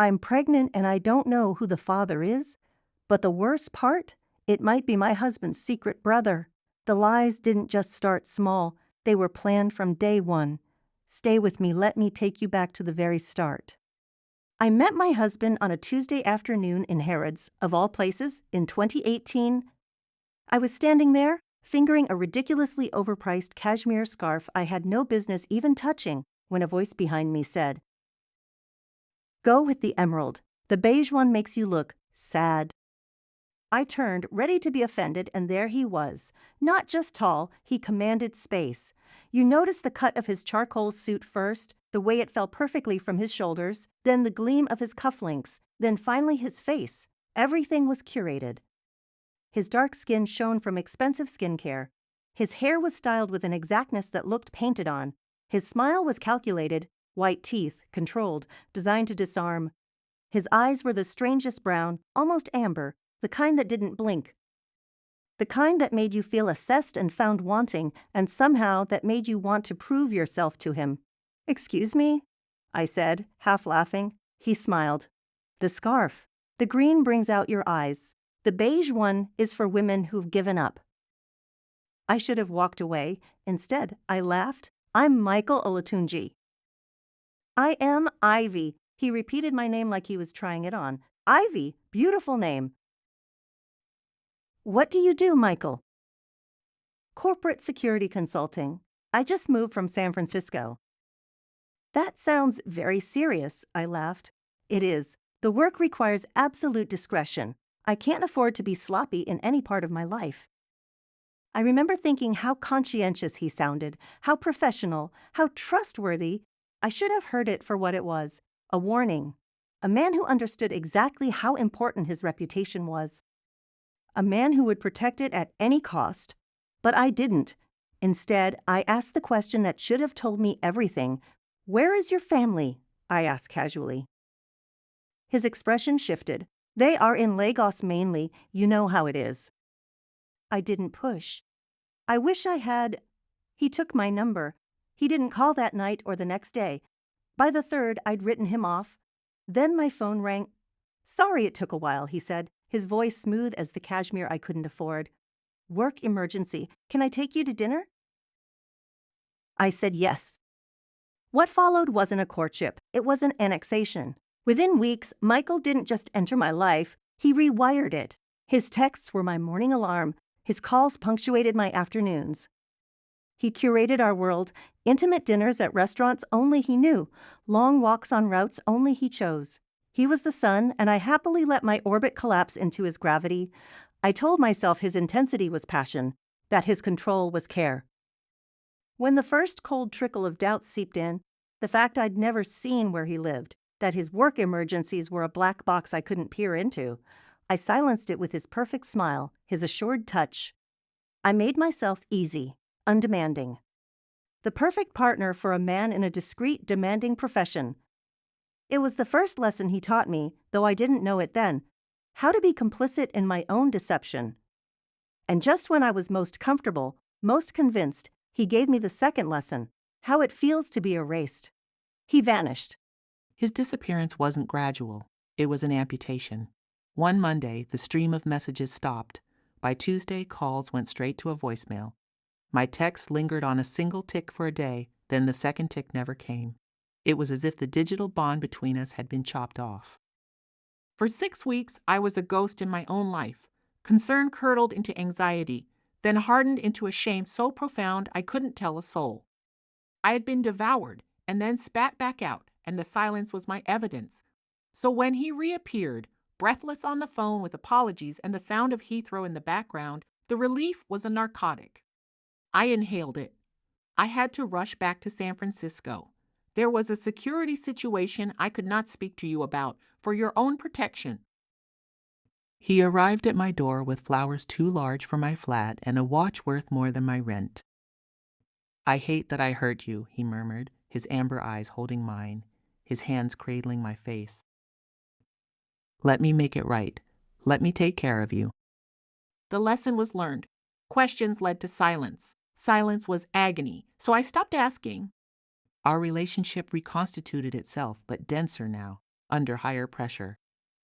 I'm pregnant and I don't know who the father is, but the worst part? It might be my husband's secret brother. The lies didn't just start small, they were planned from day one. Stay with me, let me take you back to the very start. I met my husband on a Tuesday afternoon in Harrods, of all places, in 2018. I was standing there, fingering a ridiculously overpriced cashmere scarf I had no business even touching, when a voice behind me said, "Go with the emerald. The beige one makes you look sad." I turned, ready to be offended, and there he was. Not just tall, he commanded space. You noticed the cut of his charcoal suit first, the way it fell perfectly from his shoulders, then the gleam of his cufflinks, then finally his face. Everything was curated. His dark skin shone from expensive skincare. His hair was styled with an exactness that looked painted on. His smile was calculated, white teeth, controlled, designed to disarm. His eyes were the strangest brown, almost amber, the kind that didn't blink. The kind that made you feel assessed and found wanting, and somehow that made you want to prove yourself to him. "Excuse me?" I said, half laughing. He smiled. "The scarf. The green brings out your eyes. The beige one is for women who've given up." I should have walked away. Instead, I laughed. "I'm Michael Olatunji." "I am Ivy." He repeated my name like he was trying it on. "Ivy, beautiful name." "What do you do, Michael?" "Corporate security consulting. I just moved from San Francisco." "That sounds very serious," I laughed. "It is. The work requires absolute discretion. I can't afford to be sloppy in any part of my life." I remember thinking how conscientious he sounded, how professional, how trustworthy. I should have heard it for what it was, a warning. A man who understood exactly how important his reputation was. A man who would protect it at any cost. But I didn't. Instead, I asked the question that should have told me everything. "Where is your family?" I asked casually. His expression shifted. "They are in Lagos mainly. You know how it is." I didn't push. I wish I had. He took my number. He didn't call that night or the next day. By the third, I'd written him off. Then my phone rang. "Sorry it took a while," he said, his voice smooth as the cashmere I couldn't afford. "Work emergency. Can I take you to dinner?" I said yes. What followed wasn't a courtship. It was an annexation. Within weeks, Michael didn't just enter my life, he rewired it. His texts were my morning alarm. His calls punctuated my afternoons. He curated our world, intimate dinners at restaurants only he knew, long walks on routes only he chose. He was the sun, and I happily let my orbit collapse into his gravity. I told myself his intensity was passion, that his control was care. When the first cold trickle of doubt seeped in, the fact I'd never seen where he lived, that his work emergencies were a black box I couldn't peer into, I silenced it with his perfect smile, his assured touch. I made myself easy, undemanding. The perfect partner for a man in a discreet, demanding profession. It was the first lesson he taught me, though I didn't know it then, how to be complicit in my own deception. And just when I was most comfortable, most convinced, he gave me the second lesson, how it feels to be erased. He vanished. His disappearance wasn't gradual. It was an amputation. One Monday, the stream of messages stopped. By Tuesday, calls went straight to a voicemail. My texts lingered on a single tick for a day, then the second tick never came. It was as if the digital bond between us had been chopped off. For 6 weeks, I was a ghost in my own life. Concern curdled into anxiety, then hardened into a shame so profound I couldn't tell a soul. I had been devoured and then spat back out, and the silence was my evidence. So when he reappeared, breathless on the phone with apologies and the sound of Heathrow in the background, the relief was a narcotic. I inhaled it. I had to rush back to San Francisco. There was a security situation I could not speak to you about for your own protection. He arrived at my door with flowers too large for my flat and a watch worth more than my rent. "I hate that I hurt you," he murmured, his amber eyes holding mine, his hands cradling my face. "Let me make it right. Let me take care of you." The lesson was learned. Questions led to silence. Silence was agony, so I stopped asking. Our relationship reconstituted itself, but denser now. under higher pressure.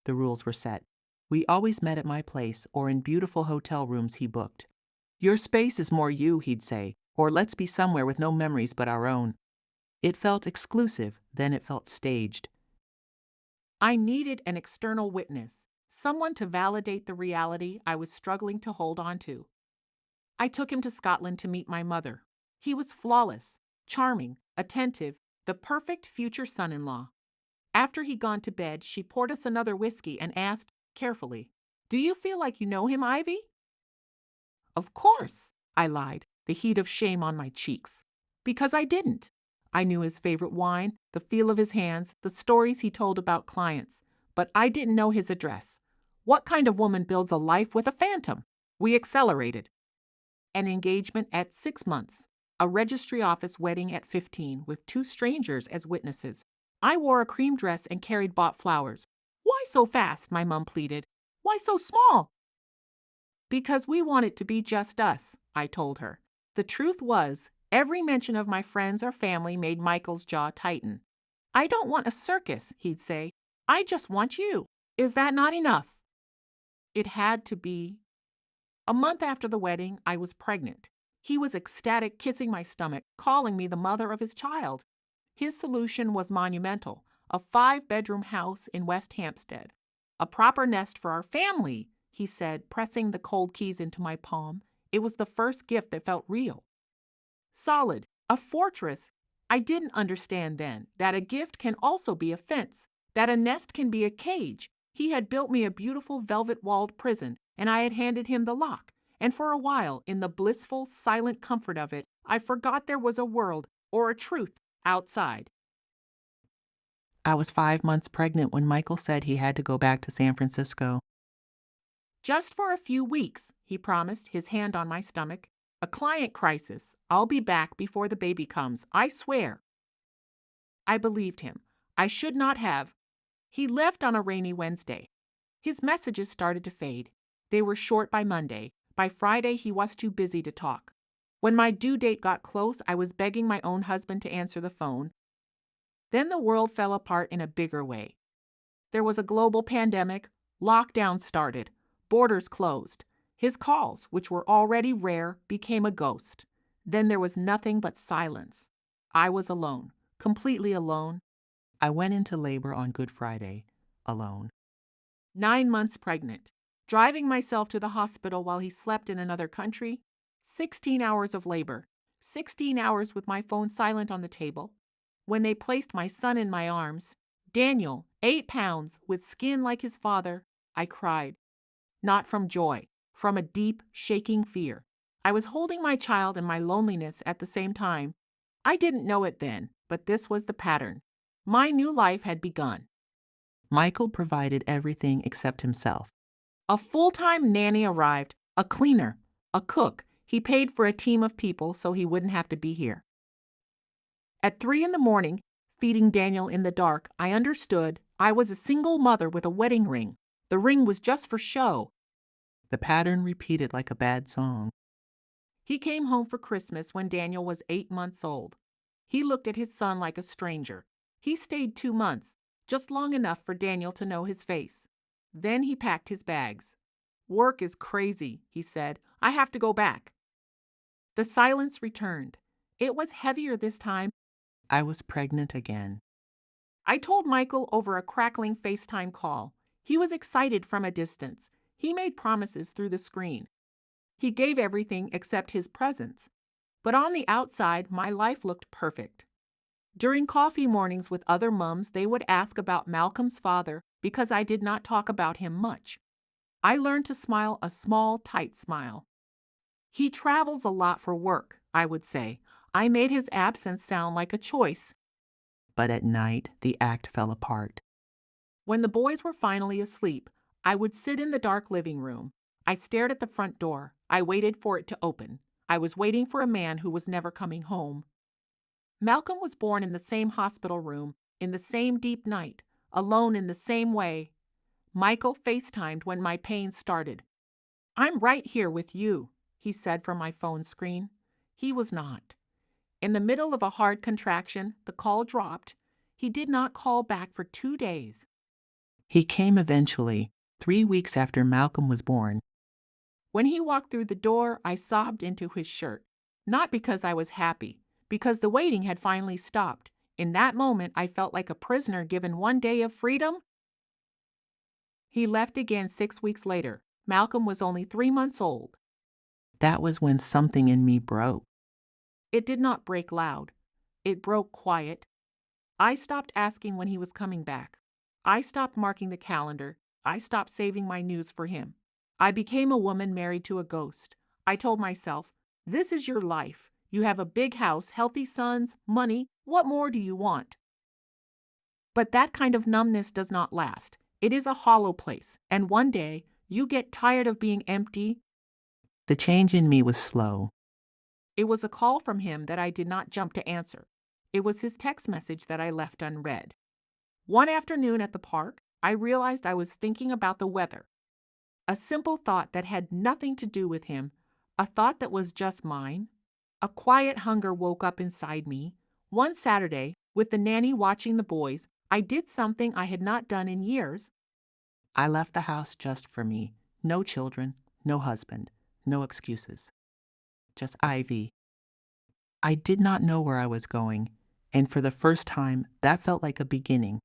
The rules were set. We always met at my place or in beautiful hotel rooms he booked. "Your space is more you," he'd say, or "let's be somewhere with no memories but our own." It felt exclusive, then it felt staged. I needed an external witness, someone to validate the reality I was struggling to hold on to. I took him to Scotland to meet my mother. He was flawless, charming, attentive, the perfect future son-in-law. After he'd gone to bed, she poured us another whiskey and asked, carefully, "Do you feel like you know him, Ivy?" "Of course," I lied, the heat of shame on my cheeks. Because I didn't. I knew his favorite wine, the feel of his hands, the stories he told about clients, but I didn't know his address. What kind of woman builds a life with a phantom? We accelerated. An engagement at 6 months. A registry office wedding at 15 with 2 strangers as witnesses. I wore a cream dress and carried bought flowers. "Why so fast?" my mom pleaded. "Why so small?" "Because we want it to be just us," I told her. The truth was, every mention of my friends or family made Michael's jaw tighten. "I don't want a circus," he'd say. "I just want you. Is that not enough?" It had to be. A month after the wedding, I was pregnant. He was ecstatic, kissing my stomach, calling me the mother of his child. His solution was monumental: a 5-bedroom house in West Hampstead. "A proper nest for our family," he said, pressing the cold keys into my palm. It was the first gift that felt real. Solid, a fortress. I didn't understand then that a gift can also be a fence, that a nest can be a cage. He had built me a beautiful velvet-walled prison, and I had handed him the lock. And for a while, in the blissful, silent comfort of it, I forgot there was a world or a truth outside. I was 5 months pregnant when Michael said he had to go back to San Francisco. "Just for a few weeks," he promised, his hand on my stomach. "A client crisis. I'll be back before the baby comes, I swear." I believed him. I should not have. He left on a rainy Wednesday. His messages started to fade. They were short by Monday. By Friday, he was too busy to talk. When my due date got close, I was begging my own husband to answer the phone. Then the world fell apart in a bigger way. There was a global pandemic. Lockdown started. Borders closed. His calls, which were already rare, became a ghost. Then there was nothing but silence. I was alone, completely alone. I went into labor on Good Friday, alone. 9 months pregnant. Driving myself to the hospital while he slept in another country. 16 hours of labor. 16 hours with my phone silent on the table. When they placed my son in my arms, Daniel, 8 pounds, with skin like his father, I cried. Not from joy, from a deep, shaking fear. I was holding my child and my loneliness at the same time. I didn't know it then, but this was the pattern. My new life had begun. Michael provided everything except himself. A full-time nanny arrived, a cleaner, a cook. He paid for a team of people so he wouldn't have to be here. At 3 a.m, feeding Daniel in the dark, I understood I was a single mother with a wedding ring. The ring was just for show. The pattern repeated like a bad song. He came home for Christmas when Daniel was 8 months old. He looked at his son like a stranger. He stayed 2 months, just long enough for Daniel to know his face. Then he packed his bags. "Work is crazy," he said. "I have to go back." The silence returned. It was heavier this time. I was pregnant again. I told Michael over a crackling FaceTime call. He was excited from a distance. He made promises through the screen. He gave everything except his presence. But on the outside, my life looked perfect. During coffee mornings with other mums, they would ask about Malcolm's father because I did not talk about him much. I learned to smile a small, tight smile. "He travels a lot for work," I would say. I made his absence sound like a choice. But at night, the act fell apart. When the boys were finally asleep, I would sit in the dark living room. I stared at the front door. I waited for it to open. I was waiting for a man who was never coming home. Malcolm was born in the same hospital room, in the same deep night, alone in the same way. Michael FaceTimed when my pain started. "I'm right here with you," he said from my phone screen. He was not. In the middle of a hard contraction, the call dropped. He did not call back for 2 days. He came eventually, 3 weeks after Malcolm was born. When he walked through the door, I sobbed into his shirt. Not because I was happy, because the waiting had finally stopped. In that moment, I felt like a prisoner given one day of freedom. He left again 6 weeks later. Malcolm was only 3 months old. That was when something in me broke. It did not break loud. It broke quiet. I stopped asking when he was coming back. I stopped marking the calendar. I stopped saving my news for him. I became a woman married to a ghost. I told myself, this is your life. You have a big house, healthy sons, money. What more do you want? But that kind of numbness does not last. It is a hollow place, and one day you get tired of being empty. The change in me was slow. It was a call from him that I did not jump to answer. It was his text message that I left unread. One afternoon at the park, I realized I was thinking about the weather. A simple thought that had nothing to do with him, a thought that was just mine. A quiet hunger woke up inside me. One Saturday, with the nanny watching the boys, I did something I had not done in years. I left the house just for me. No children, no husband, no excuses. Just Ivy. I did not know where I was going, and for the first time, that felt like a beginning.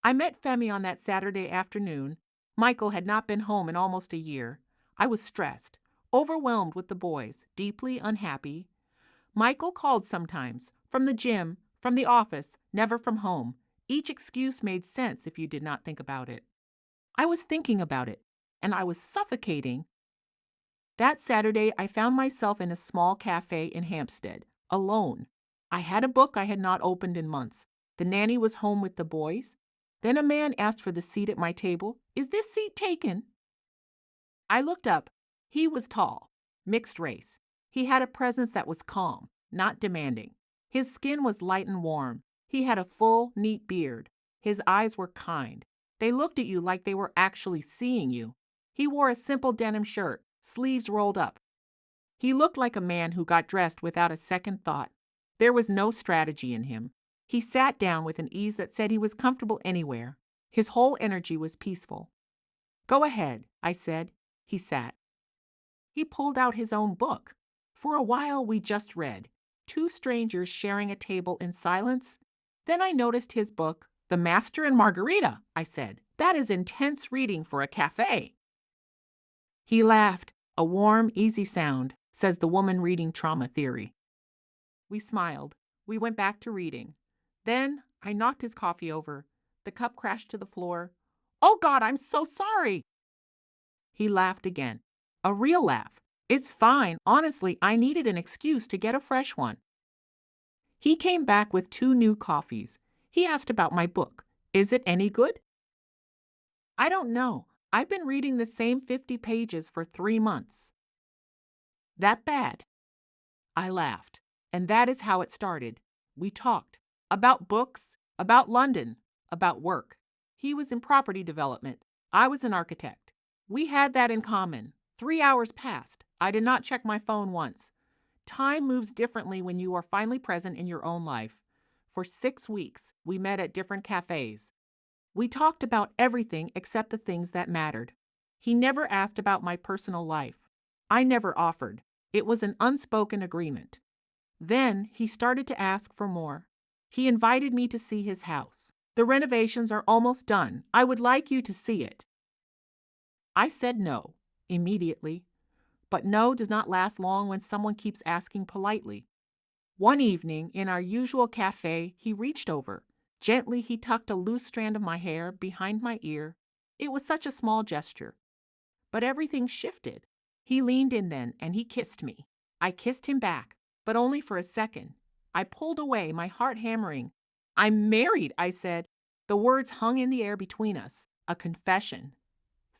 I met Femi on that Saturday afternoon. Michael had not been home in almost a year. I was stressed, overwhelmed with the boys, deeply unhappy. Michael called sometimes, from the gym, from the office, never from home. Each excuse made sense if you did not think about it. I was thinking about it, and I was suffocating. That Saturday, I found myself in a small cafe in Hampstead, alone. I had a book I had not opened in months. The nanny was home with the boys. Then a man asked for the seat at my table. Is this seat taken? I looked up. He was tall, mixed race. He had a presence that was calm, not demanding. His skin was light and warm. He had a full, neat beard. His eyes were kind. They looked at you like they were actually seeing you. He wore a simple denim shirt, sleeves rolled up. He looked like a man who got dressed without a second thought. There was no strategy in him. He sat down with an ease that said he was comfortable anywhere. His whole energy was peaceful. Go ahead, I said. He sat. He pulled out his own book. For a while we just read, two strangers sharing a table in silence. Then I noticed his book, The Master and Margarita, I said. That is intense reading for a cafe. He laughed, a warm, easy sound, says the woman reading trauma theory. We smiled. We went back to reading. Then I knocked his coffee over. The cup crashed to the floor. Oh God, I'm so sorry. He laughed again. A real laugh. It's fine. Honestly, I needed an excuse to get a fresh one. He came back with 2 new coffees. He asked about my book. Is it any good? I don't know. I've been reading the same 50 pages for 3 months. That bad? I laughed. And that is how it started. We talked about books, about London, about work. He was in property development. I was an architect. We had that in common. 3 hours passed. I did not check my phone once. Time moves differently when you are finally present in your own life. For 6 weeks, we met at different cafes. We talked about everything except the things that mattered. He never asked about my personal life. I never offered. It was an unspoken agreement. Then he started to ask for more. He invited me to see his house. The renovations are almost done. I would like you to see it. I said no, immediately. But no does not last long when someone keeps asking politely. One evening, in our usual cafe, he reached over. Gently, he tucked a loose strand of my hair behind my ear. It was such a small gesture. But everything shifted. He leaned in then, and he kissed me. I kissed him back, but only for a second. I pulled away, my heart hammering. I'm married, I said. The words hung in the air between us, a confession.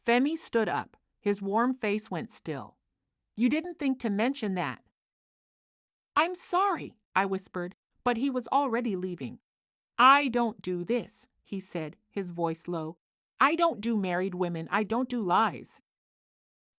Femi stood up. His warm face went still. You didn't think to mention that. I'm sorry, I whispered, but he was already leaving. I don't do this, he said, his voice low. I don't do married women. I don't do lies.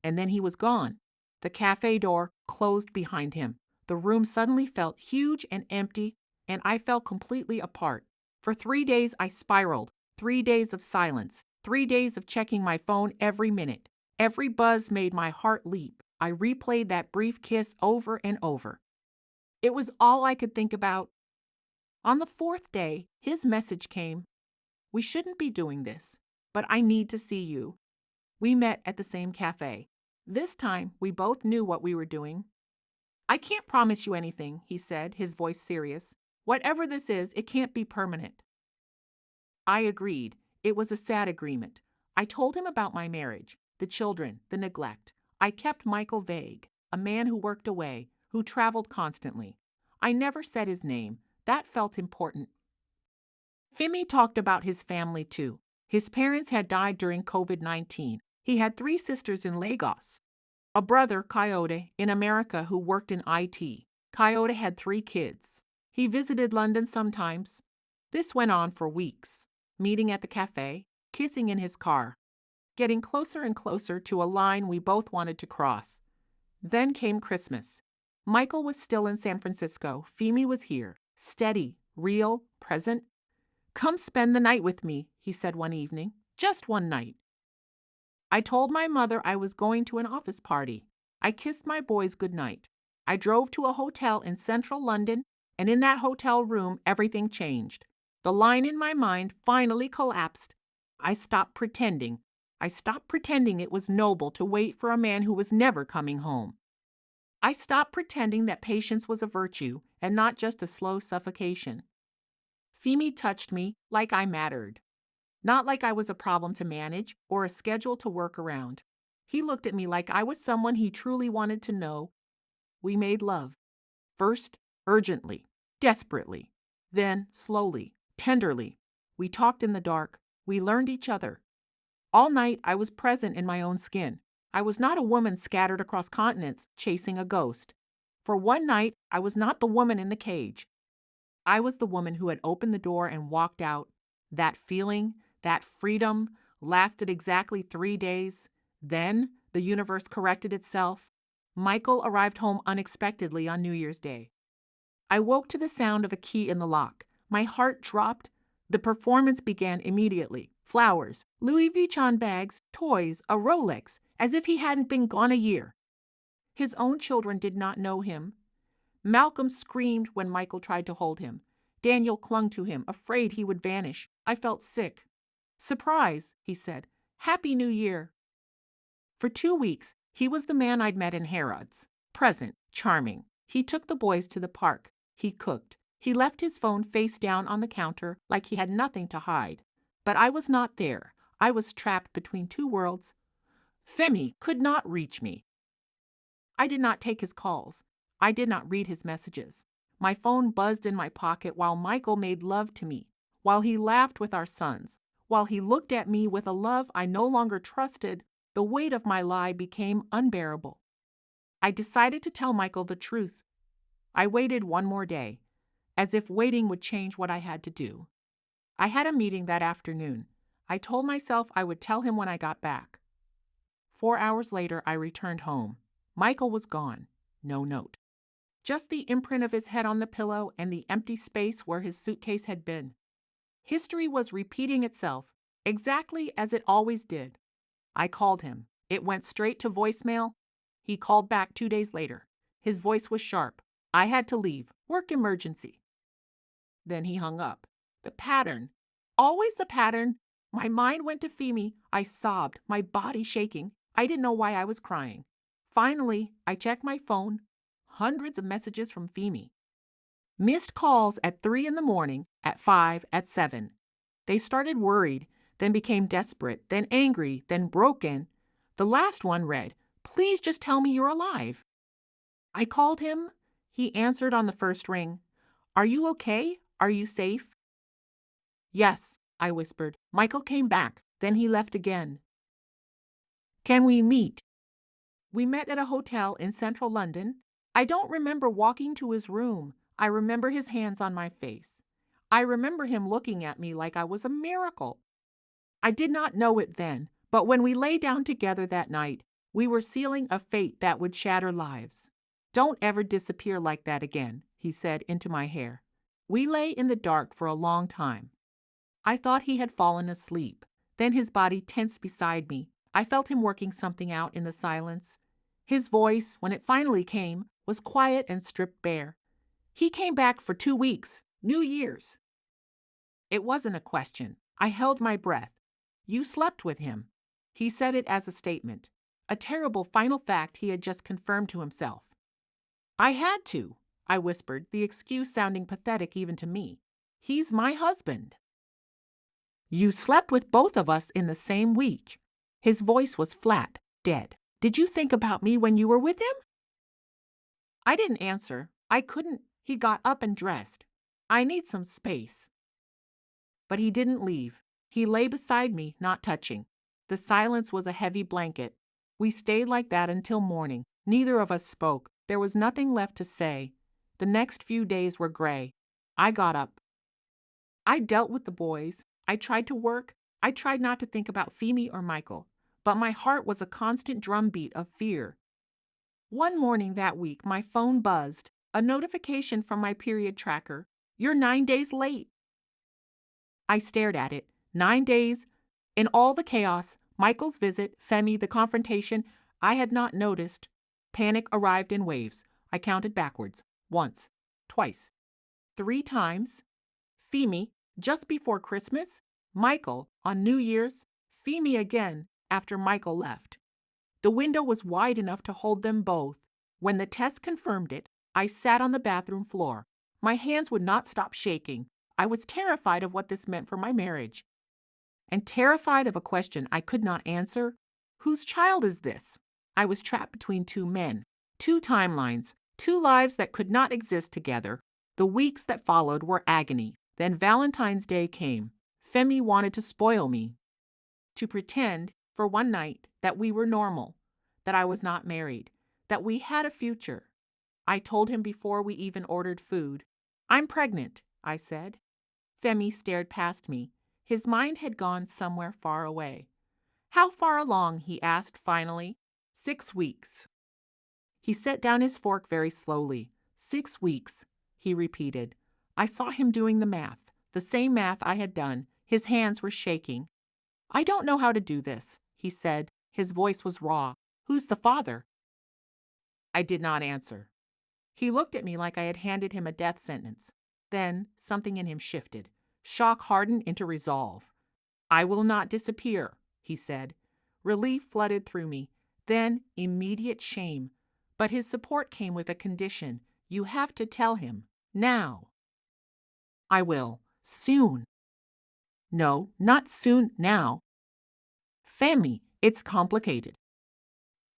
And then he was gone. The cafe door closed behind him. The room suddenly felt huge and empty, and I fell completely apart. For 3 days I spiraled, 3 days of silence. 3 days of checking my phone every minute. Every buzz made my heart leap. I replayed that brief kiss over and over. It was all I could think about. On the 4th day, his message came. We shouldn't be doing this, but I need to see you. We met at the same cafe. This time, we both knew what we were doing. I can't promise you anything, he said, his voice serious. Whatever this is, it can't be permanent. I agreed. It was a sad agreement. I told him about my marriage, the children, the neglect. I kept Michael vague, a man who worked away, who traveled constantly. I never said his name. That felt important. Femi talked about his family too. His parents had died during COVID-19. He had 3 sisters in Lagos. A brother, Coyote, in America who worked in IT. Coyote had 3 kids. He visited London sometimes. This went on for weeks. Meeting at the cafe, kissing in his car, getting closer and closer to a line we both wanted to cross. Then came Christmas. Michael was still in San Francisco. Femi was here, steady, real, present. Come spend the night with me, he said one evening. Just one night. I told my mother I was going to an office party. I kissed my boys goodnight. I drove to a hotel in central London, and in that hotel room, everything changed. The line in my mind finally collapsed. I stopped pretending. I stopped pretending it was noble to wait for a man who was never coming home. I stopped pretending that patience was a virtue and not just a slow suffocation. Femi touched me like I mattered, not like I was a problem to manage or a schedule to work around. He looked at me like I was someone he truly wanted to know. We made love. First, urgently, desperately. Then, slowly, tenderly. We talked in the dark. We learned each other. All night, I was present in my own skin. I was not a woman scattered across continents chasing a ghost. For one night, I was not the woman in the cage. I was the woman who had opened the door and walked out. That feeling, that freedom, lasted exactly 3 days. Then, the universe corrected itself. Michael arrived home unexpectedly on New Year's Day. I woke to the sound of a key in the lock. My heart dropped. The performance began immediately. Flowers, Louis Vuitton bags, toys, a Rolex, as if he hadn't been gone a year. His own children did not know him. Malcolm screamed when Michael tried to hold him. Daniel clung to him, afraid he would vanish. I felt sick. Surprise, he said. Happy New Year. For 2 weeks, he was the man I'd met in Harrods. Present, charming. He took the boys to the park. He cooked. He left his phone face down on the counter like he had nothing to hide. But I was not there. I was trapped between 2 worlds. Femi could not reach me. I did not take his calls. I did not read his messages. My phone buzzed in my pocket while Michael made love to me, while he laughed with our sons, while he looked at me with a love I no longer trusted. The weight of my lie became unbearable. I decided to tell Michael the truth. I waited one more day, as if waiting would change what I had to do. I had a meeting that afternoon. I told myself I would tell him when I got back. 4 hours later, I returned home. Michael was gone. No note. Just the imprint of his head on the pillow and the empty space where his suitcase had been. History was repeating itself, exactly as it always did. I called him. It went straight to voicemail. He called back 2 days later. His voice was sharp. I had to leave. Work emergency. Then he hung up. The pattern. Always the pattern. My mind went to Femi. I sobbed, my body shaking. I didn't know why I was crying. Finally, I checked my phone. Hundreds of messages from Femi. Missed calls at 3 in the morning, at 5, at 7. They started worried, then became desperate, then angry, then broken. The last one read, "Please just tell me you're alive." I called him. He answered on the first ring. "Are you okay? Are you safe?" "Yes," I whispered. Michael came back. Then he left again. "Can we meet?" We met at a hotel in central London. I don't remember walking to his room. I remember his hands on my face. I remember him looking at me like I was a miracle. I did not know it then, but when we lay down together that night, we were sealing a fate that would shatter lives. "Don't ever disappear like that again," he said into my hair. We lay in the dark for a long time. I thought he had fallen asleep. Then his body tensed beside me. I felt him working something out in the silence. His voice, when it finally came, was quiet and stripped bare. He came back for 2 weeks, New Year's. It wasn't a question. I held my breath. You slept with him. He said it as a statement, a terrible final fact he had just confirmed to himself. I had to, I whispered, the excuse sounding pathetic even to me. He's my husband. You slept with both of us in the same week. His voice was flat, dead. Did you think about me when you were with him? I didn't answer. I couldn't. He got up and dressed. I need some space. But he didn't leave. He lay beside me, not touching. The silence was a heavy blanket. We stayed like that until morning. Neither of us spoke. There was nothing left to say. The next few days were gray. I got up. I dealt with the boys. I tried to work. I tried not to think about Femi or Michael. But my heart was a constant drumbeat of fear. One morning that week, my phone buzzed. A notification from my period tracker. You're 9 days late. I stared at it. 9 days. In all the chaos, Michael's visit, Femi, the confrontation, I had not noticed. Panic arrived in waves. I counted backwards. Once. Twice. 3 times. Femi, just before Christmas. Michael, on New Year's. Femi again, after Michael left. The window was wide enough to hold them both. When the test confirmed it, I sat on the bathroom floor. My hands would not stop shaking. I was terrified of what this meant for my marriage. And terrified of a question I could not answer. Whose child is this? I was trapped between 2 men, 2 timelines, 2 lives that could not exist together. The weeks that followed were agony. Then Valentine's Day came. Femi wanted to spoil me. To pretend, for one night, that we were normal, that I was not married, that we had a future. I told him before we even ordered food. I'm pregnant, I said. Femi stared past me. His mind had gone somewhere far away. How far along? He asked finally. 6 weeks. He set down his fork very slowly. 6 weeks, he repeated. I saw him doing the math, the same math I had done. His hands were shaking. I don't know how to do this, he said. His voice was raw. Who's the father? I did not answer. He looked at me like I had handed him a death sentence. Then something in him shifted. Shock hardened into resolve. I will not disappear, he said. Relief flooded through me. Then immediate shame. But his support came with a condition. You have to tell him. Now. I will. Soon. No, not soon, now. Femi, it's complicated.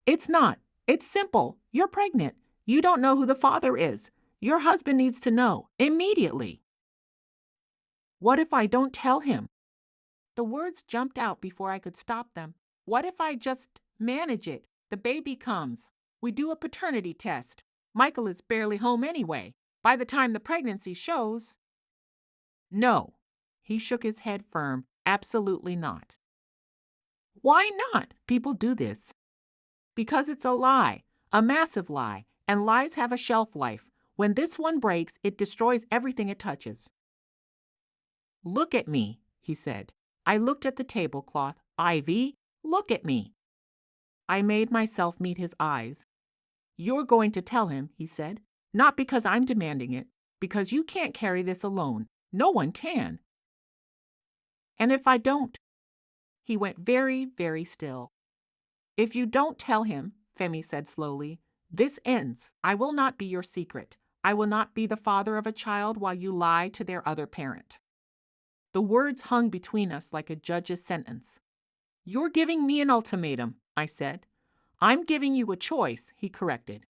It's not. It's simple. You're pregnant. You don't know who the father is. Your husband needs to know. Immediately. What if I don't tell him? The words jumped out before I could stop them. What if I just manage it? The baby comes. We do a paternity test. Michael is barely home anyway. By the time the pregnancy shows... No. He shook his head firm. Absolutely not. Why not? People do this. Because it's a lie. A massive lie. And lies have a shelf life. When this one breaks, it destroys everything it touches. Look at me, he said. I looked at the tablecloth. Ivy, look at me. I made myself meet his eyes. You're going to tell him, he said. Not because I'm demanding it. Because you can't carry this alone. No one can. And if I don't? He went very, very still. If you don't tell him, Femi said slowly, this ends. I will not be your secret. I will not be the father of a child while you lie to their other parent. The words hung between us like a judge's sentence. You're giving me an ultimatum, I said. I'm giving you a choice, he corrected.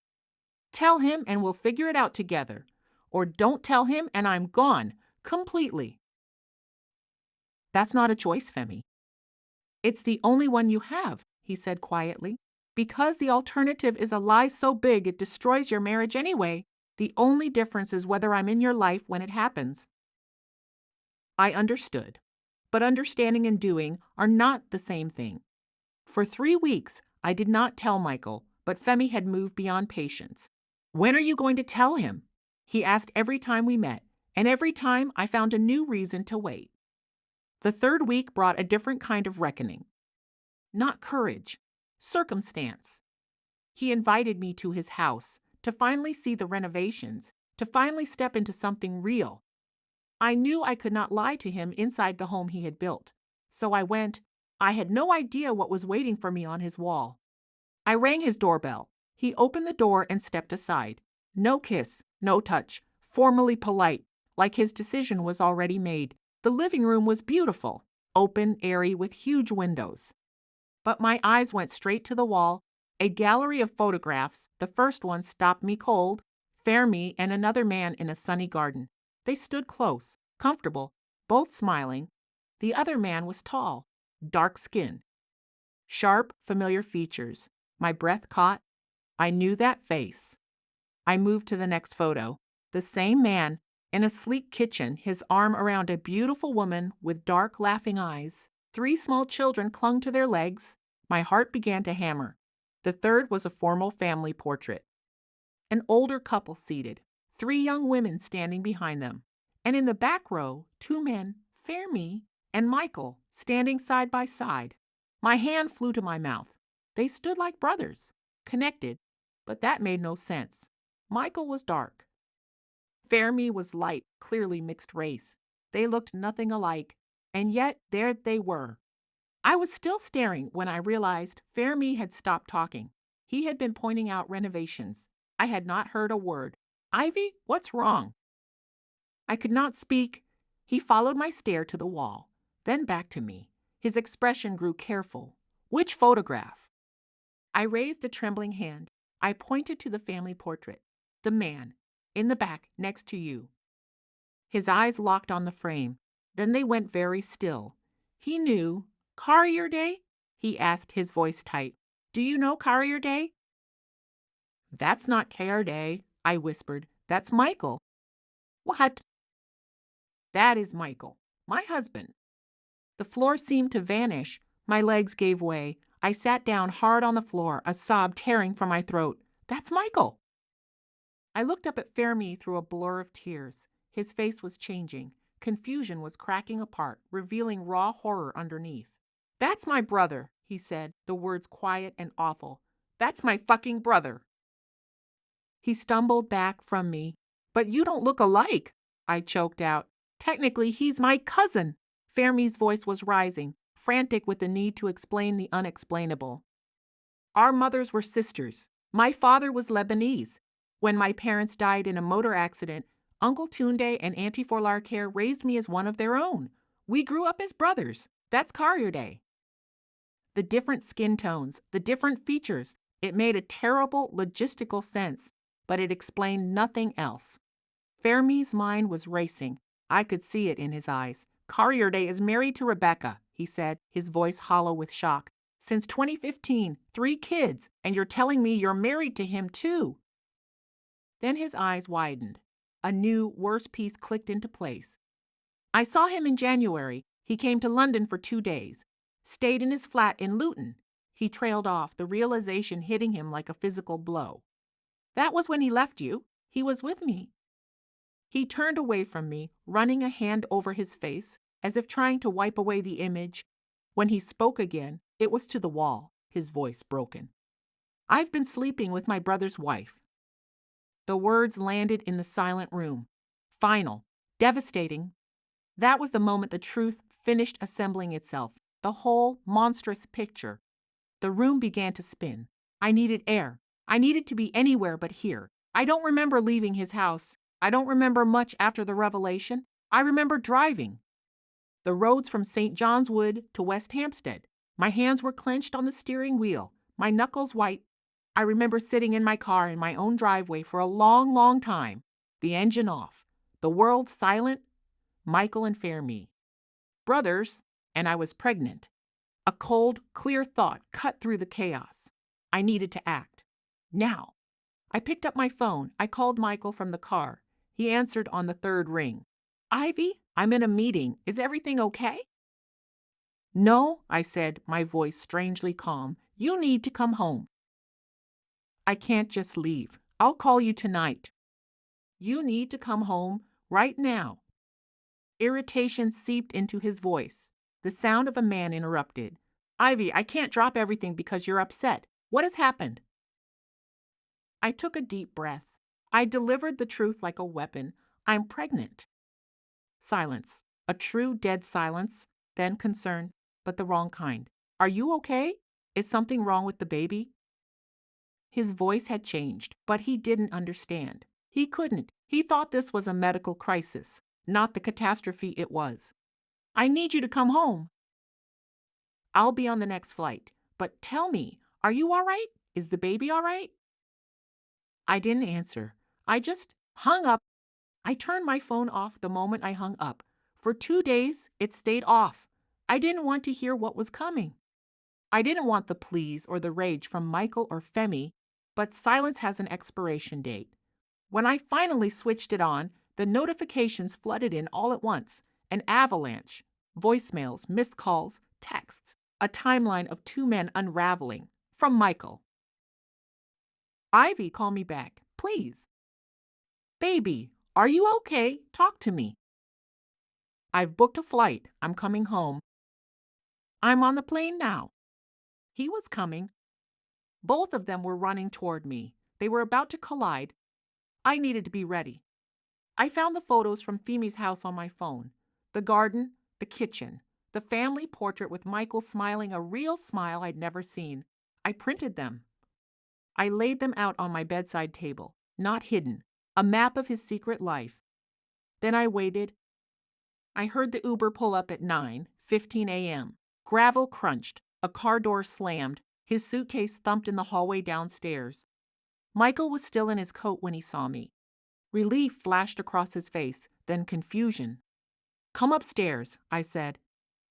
Tell him and we'll figure it out together. Or don't tell him and I'm gone, completely. That's not a choice, Femi. It's the only one you have, he said quietly. Because the alternative is a lie so big it destroys your marriage anyway. The only difference is whether I'm in your life when it happens. I understood. But understanding and doing are not the same thing. For 3 weeks, I did not tell Michael, but Femi had moved beyond patience. When are you going to tell him? He asked every time we met, and every time I found a new reason to wait. The third week brought a different kind of reckoning. Not courage, circumstance. He invited me to his house to finally see the renovations, to finally step into something real. I knew I could not lie to him inside the home he had built. So I went. I had no idea what was waiting for me on his wall. I rang his doorbell. He opened the door and stepped aside. No kiss, no touch, formally polite, like his decision was already made. The living room was beautiful, open, airy, with huge windows. But my eyes went straight to the wall. A gallery of photographs. The first one stopped me cold. Femi and another man in a sunny garden. They stood close, comfortable, both smiling. The other man was tall, dark skinned. Sharp, familiar features. My breath caught. I knew that face. I moved to the next photo. The same man, in a sleek kitchen, his arm around a beautiful woman with dark, laughing eyes. 3 small children clung to their legs. My heart began to hammer. The third was a formal family portrait. An older couple seated, 3 young women standing behind them. And in the back row, 2 men, Femi and Michael, standing side by side. My hand flew to my mouth. They stood like brothers, connected, but that made no sense. Michael was dark. Femi was light, clearly mixed race. They looked nothing alike, and yet there they were. I was still staring when I realized Femi had stopped talking. He had been pointing out renovations. I had not heard a word. Ivy, what's wrong? I could not speak. He followed my stare to the wall, then back to me. His expression grew careful. Which photograph? I raised a trembling hand. I pointed to the family portrait. The man, in the back, next to you. His eyes locked on the frame. Then they went very still. He knew. Carrier Day? He asked, his voice tight. Do you know Carrier Day? That's not Carrier Day, I whispered. That's Michael. What? That is Michael, my husband. The floor seemed to vanish. My legs gave way. I sat down hard on the floor, a sob tearing from my throat. That's Michael. I looked up at Femi through a blur of tears. His face was changing. Confusion was cracking apart, revealing raw horror underneath. That's my brother, he said, the words quiet and awful. That's my fucking brother. He stumbled back from me. But you don't look alike, I choked out. Technically, he's my cousin. Femi's voice was rising, frantic with the need to explain the unexplainable. Our mothers were sisters. My father was Lebanese. When my parents died in a motor accident, Uncle Tunde and Auntie Forlarcare raised me as one of their own. We grew up as brothers. That's Carrier Day. The different skin tones, the different features, it made a terrible logistical sense, but it explained nothing else. Femi's mind was racing. I could see it in his eyes. Carrier Day is married to Rebecca, he said, his voice hollow with shock. Since 2015, 3 kids, and you're telling me you're married to him too. Then his eyes widened. A new, worse piece clicked into place. I saw him in January. He came to London for 2 days. Stayed in his flat in Luton. He trailed off, the realization hitting him like a physical blow. That was when he left you. He was with me. He turned away from me, running a hand over his face, as if trying to wipe away the image. When he spoke again, it was to the wall, his voice broken. I've been sleeping with my brother's wife. The words landed in the silent room. Final, devastating. That was the moment the truth finished assembling itself, the whole monstrous picture. The room began to spin. I needed air. I needed to be anywhere but here. I don't remember leaving his house. I don't remember much after the revelation. I remember driving. The roads from St. John's Wood to West Hampstead. My hands were clenched on the steering wheel, my knuckles white. I remember sitting in my car in my own driveway for a long, long time, the engine off, the world silent, Michael and Femi. Brothers, and I was pregnant. A cold, clear thought cut through the chaos. I needed to act. Now. I picked up my phone. I called Michael from the car. He answered on the 3rd ring. Ivy, I'm in a meeting. Is everything okay? No, I said, my voice strangely calm. You need to come home. I can't just leave. I'll call you tonight. You need to come home right now. Irritation seeped into his voice. The sound of a man interrupted. Ivy, I can't drop everything because you're upset. What has happened? I took a deep breath. I delivered the truth like a weapon. I'm pregnant. Silence. A true dead silence. Then concern, but the wrong kind. Are you okay? Is something wrong with the baby? His voice had changed, but he didn't understand. He couldn't. He thought this was a medical crisis, not the catastrophe it was. I need you to come home. I'll be on the next flight. But tell me, are you all right? Is the baby all right? I didn't answer. I just hung up. I turned my phone off the moment I hung up. For 2 days, it stayed off. I didn't want to hear what was coming. I didn't want the pleas or the rage from Michael or Femi, but silence has an expiration date. When I finally switched it on, the notifications flooded in all at once, an avalanche. Voicemails, missed calls, texts, a timeline of 2 men unraveling. From Michael. Ivy, call me back, please. Baby, are you okay? Talk to me. I've booked a flight. I'm coming home. I'm on the plane now. He was coming. Both of them were running toward me. They were about to collide. I needed to be ready. I found the photos from Femi's house on my phone. The garden, the kitchen, the family portrait with Michael smiling a real smile I'd never seen. I printed them. I laid them out on my bedside table, not hidden, a map of his secret life. Then I waited. I heard the Uber pull up at 9:15 a.m. Gravel crunched, a car door slammed, his suitcase thumped in the hallway downstairs. Michael was still in his coat when he saw me. Relief flashed across his face, then confusion. Come upstairs, I said.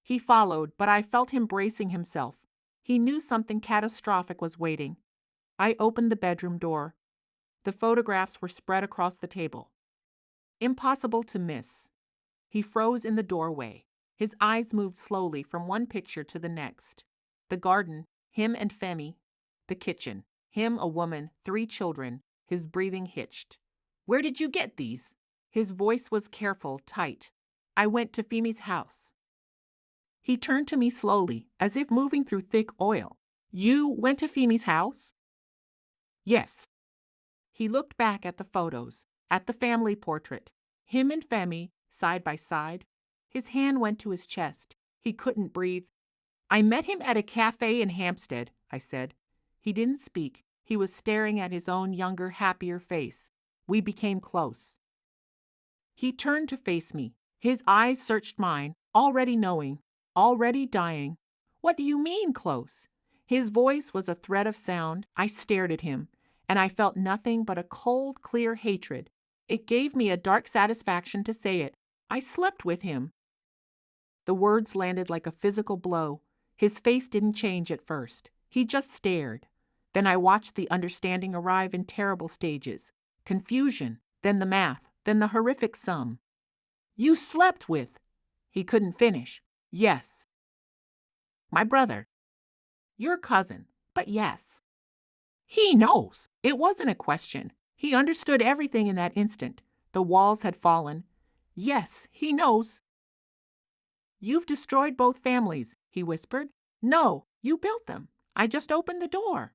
He followed, but I felt him bracing himself. He knew something catastrophic was waiting. I opened the bedroom door. The photographs were spread across the table. Impossible to miss. He froze in the doorway. His eyes moved slowly from one picture to the next. The garden, him and Femi. The kitchen, him, a woman, 3 children, his breathing hitched. Where did you get these? His voice was careful, tight. I went to Femi's house. He turned to me slowly, as if moving through thick oil. You went to Femi's house? Yes. He looked back at the photos, at the family portrait. Him and Femi, side by side. His hand went to his chest. He couldn't breathe. I met him at a cafe in Hampstead, I said. He didn't speak. He was staring at his own younger, happier face. We became close. He turned to face me. His eyes searched mine, already knowing, already dying. What do you mean, close? His voice was a thread of sound. I stared at him, and I felt nothing but a cold, clear hatred. It gave me a dark satisfaction to say it. I slept with him. The words landed like a physical blow. His face didn't change at first. He just stared. Then I watched the understanding arrive in terrible stages. Confusion, then the math, then the horrific sum. You slept with. He couldn't finish. Yes. My brother. Your cousin, but yes. He knows. It wasn't a question. He understood everything in that instant. The walls had fallen. Yes, he knows. You've destroyed both families, he whispered. No, you built them. I just opened the door.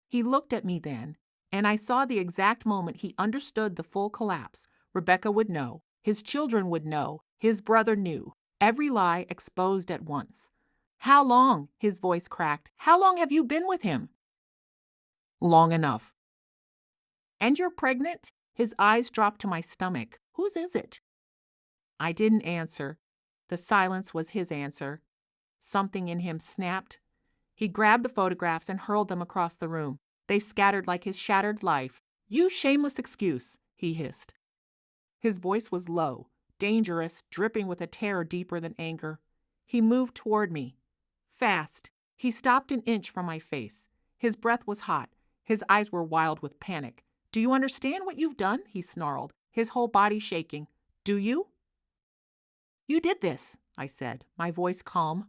He looked at me then, and I saw the exact moment he understood the full collapse. Rebecca would know. His children would know. His brother knew. Every lie exposed at once. How long? His voice cracked. How long have you been with him? Long enough. And you're pregnant? His eyes dropped to my stomach. Whose is it? I didn't answer. The silence was his answer. Something in him snapped. He grabbed the photographs and hurled them across the room. They scattered like his shattered life. You shameless excuse, he hissed. His voice was low, dangerous, dripping with a terror deeper than anger. He moved toward me. Fast. He stopped an inch from my face. His breath was hot. His eyes were wild with panic. Do you understand what you've done? He snarled, his whole body shaking. Do you? You did this, I said, my voice calm.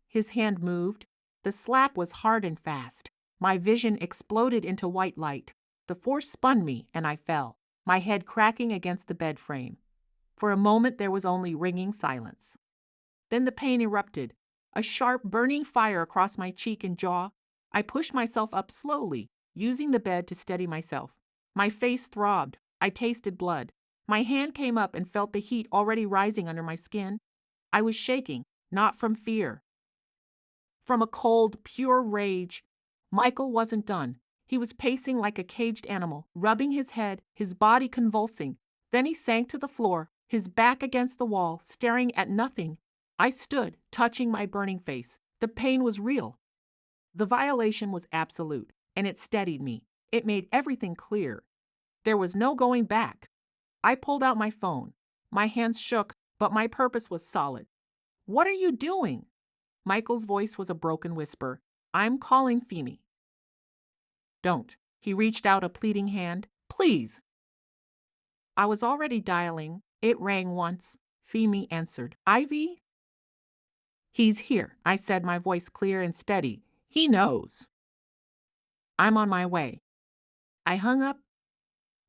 His hand moved. The slap was hard and fast. My vision exploded into white light. The force spun me, and I fell, my head cracking against the bed frame. For a moment there was only ringing silence. Then the pain erupted. A sharp, burning fire across my cheek and jaw. I pushed myself up slowly, using the bed to steady myself. My face throbbed. I tasted blood. My hand came up and felt the heat already rising under my skin. I was shaking, not from fear. From a cold, pure rage. Michael wasn't done. He was pacing like a caged animal, rubbing his head, his body convulsing. Then he sank to the floor, his back against the wall, staring at nothing. I stood, touching my burning face. The pain was real. The violation was absolute, and it steadied me. It made everything clear. There was no going back. I pulled out my phone. My hands shook, but my purpose was solid. "What are you doing?" Michael's voice was a broken whisper. "I'm calling Femi." "Don't." He reached out a pleading hand. "Please." I was already dialing. It rang once. Femi answered. "Ivy?" "He's here," I said, my voice clear and steady. "He knows." "I'm on my way." I hung up.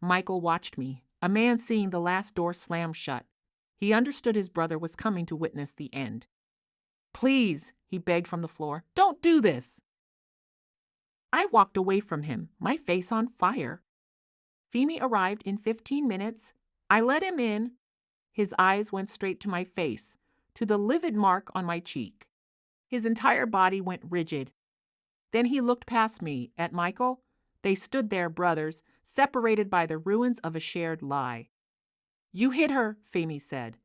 Michael watched me, a man seeing the last door slam shut. He understood his brother was coming to witness the end. "Please," he begged from the floor, "don't do this." I walked away from him, my face on fire. Femi arrived in 15 minutes. I let him in. His eyes went straight to my face, to the livid mark on my cheek. His entire body went rigid. Then he looked past me at Michael. They stood there, brothers, separated by the ruins of a shared lie. "You hit her," Femi said.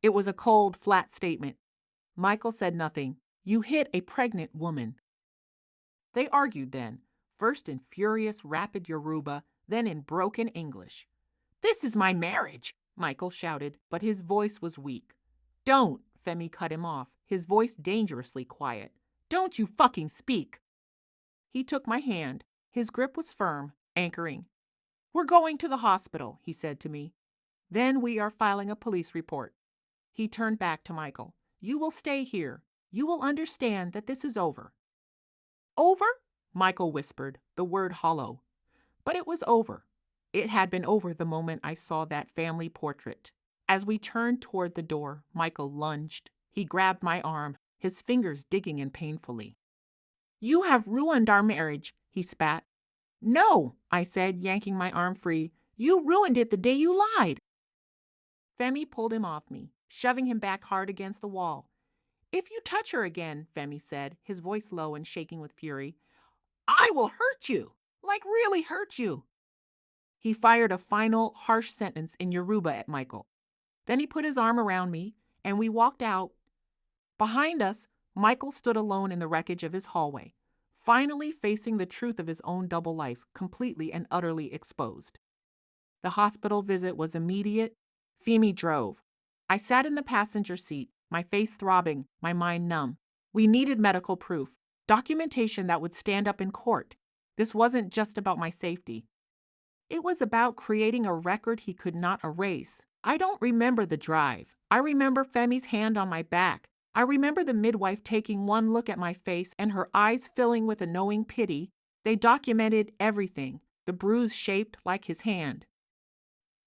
It was a cold, flat statement. Michael said nothing. "You hit a pregnant woman." They argued then, first in furious, rapid Yoruba, then in broken English. "This is my marriage," Michael shouted, but his voice was weak. "Don't," Femi cut him off, his voice dangerously quiet. "Don't you fucking speak." He took my hand. His grip was firm, anchoring. "We're going to the hospital," he said to me. "Then we are filing a police report." He turned back to Michael. "You will stay here. You will understand that this is over." "Over?" Michael whispered, the word hollow. But it was over. It had been over the moment I saw that family portrait. As we turned toward the door, Michael lunged. He grabbed my arm, his fingers digging in painfully. "You have ruined our marriage," he spat. "No," I said, yanking my arm free. "You ruined it the day you lied." Femi pulled him off me, shoving him back hard against the wall. "If you touch her again," Femi said, his voice low and shaking with fury, "I will hurt you, like really hurt you." He fired a final, harsh sentence in Yoruba at Michael. Then he put his arm around me, and we walked out. Behind us, Michael stood alone in the wreckage of his hallway, finally facing the truth of his own double life, completely and utterly exposed. The hospital visit was immediate. Femi drove. I sat in the passenger seat, my face throbbing, my mind numb. We needed medical proof, documentation that would stand up in court. This wasn't just about my safety. It was about creating a record he could not erase. I don't remember the drive. I remember Femi's hand on my back. I remember the midwife taking one look at my face and her eyes filling with a knowing pity. They documented everything, the bruise shaped like his hand,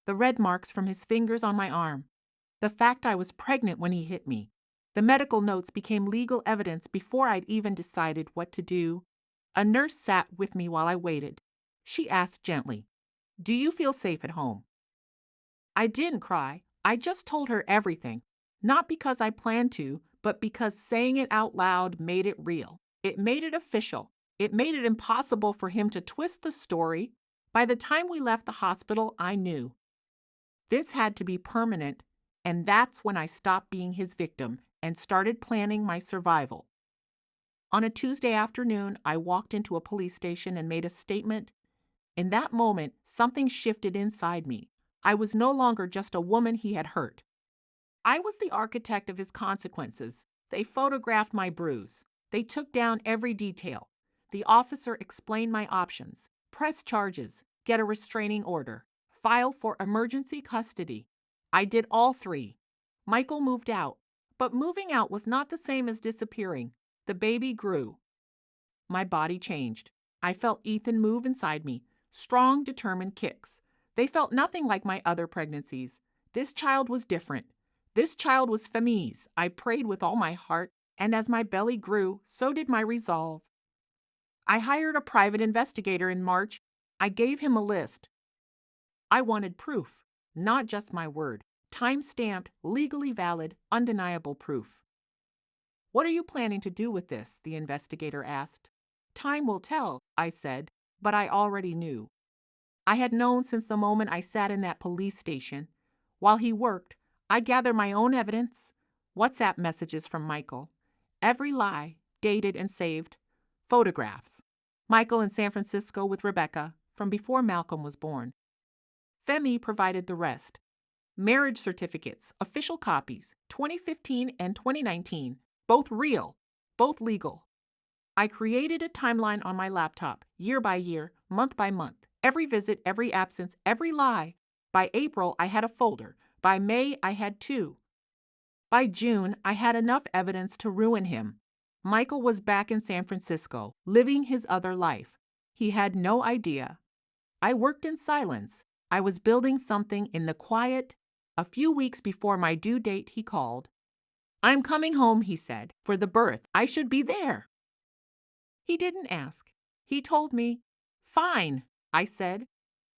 the red marks from his fingers on my arm, the fact I was pregnant when he hit me. The medical notes became legal evidence before I'd even decided what to do. A nurse sat with me while I waited. She asked gently, "Do you feel safe at home?" I didn't cry. I just told her everything. Not because I planned to, but because saying it out loud made it real. It made it official. It made it impossible for him to twist the story. By the time we left the hospital, I knew. This had to be permanent, and that's when I stopped being his victim and started planning my survival. On a Tuesday afternoon, I walked into a police station and made a statement. In that moment, something shifted inside me. I was no longer just a woman he had hurt. I was the architect of his consequences. They photographed my bruise. They took down every detail. The officer explained my options: press charges, get a restraining order, file for emergency custody. I did all three. Michael moved out, but moving out was not the same as disappearing. The baby grew. My body changed. I felt Ethan move inside me, strong, determined kicks. They felt nothing like my other pregnancies. This child was different. This child was Femi's. I prayed with all my heart, and as my belly grew, so did my resolve. I hired a private investigator in March. I gave him a list. I wanted proof, not just my word. Time-stamped, legally valid, undeniable proof. What are you planning to do with this? The investigator asked. Time will tell, I said, but I already knew. I had known since the moment I sat in that police station. While he worked, I gathered my own evidence, WhatsApp messages from Michael, every lie, dated and saved, photographs. Michael in San Francisco with Rebecca, from before Malcolm was born. Femi provided the rest. Marriage certificates, official copies, 2015 and 2019, both real, both legal. I created a timeline on my laptop, year by year, month by month, every visit, every absence, every lie. By April, I had a folder. By May, I had two. By June, I had enough evidence to ruin him. Michael was back in San Francisco, living his other life. He had no idea. I worked in silence. I was building something in the quiet. A few weeks before my due date, he called. I'm coming home, he said, for the birth. I should be there. He didn't ask. He told me. Fine, I said.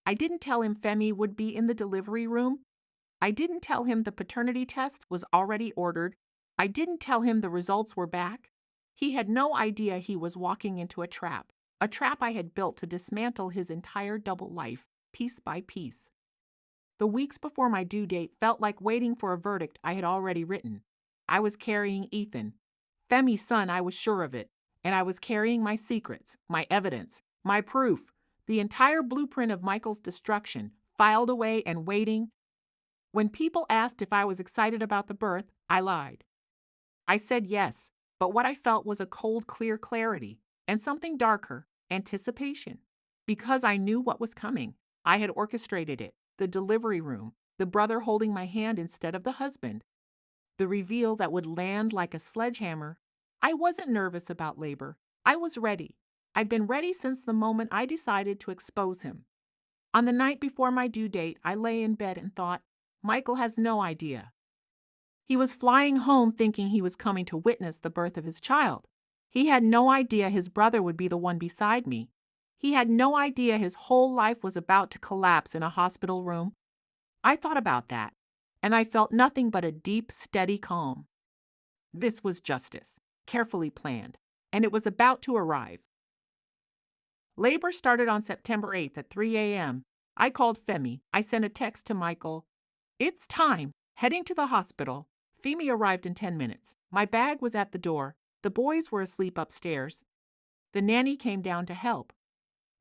I didn't tell him Femi would be in the delivery room. I didn't tell him the paternity test was already ordered. I didn't tell him the results were back. He had no idea he was walking into a trap I had built to dismantle his entire double life, piece by piece. The weeks before my due date felt like waiting for a verdict I had already written. I was carrying Ethan, Femi's son, I was sure of it, and I was carrying my secrets, my evidence, my proof, the entire blueprint of Michael's destruction, filed away and waiting. When people asked if I was excited about the birth, I lied. I said yes, but what I felt was a cold, clear clarity, and something darker, anticipation. Because I knew what was coming, I had orchestrated it, the delivery room, the brother holding my hand instead of the husband, the reveal that would land like a sledgehammer. I wasn't nervous about labor. I was ready. I'd been ready since the moment I decided to expose him. On the night before my due date, I lay in bed and thought, Michael has no idea. He was flying home thinking he was coming to witness the birth of his child. He had no idea his brother would be the one beside me. He had no idea his whole life was about to collapse in a hospital room. I thought about that, and I felt nothing but a deep, steady calm. This was justice, carefully planned, and it was about to arrive. Labor started on September 8th at 3 a.m. I called Femi. I sent a text to Michael. It's time. Heading to the hospital. Femi arrived in 10 minutes. My bag was at the door. The boys were asleep upstairs. The nanny came down to help.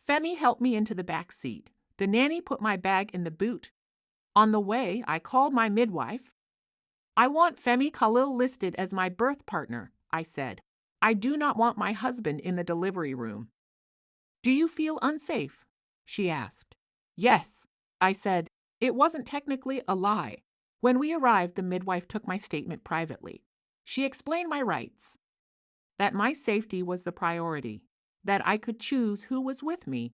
Femi helped me into the back seat. The nanny put my bag in the boot. On the way, I called my midwife. I want Femi Khalil listed as my birth partner, I said. I do not want my husband in the delivery room. Do you feel unsafe? She asked. Yes, I said. It wasn't technically a lie. When we arrived, the midwife took my statement privately. She explained my rights, that my safety was the priority, that I could choose who was with me.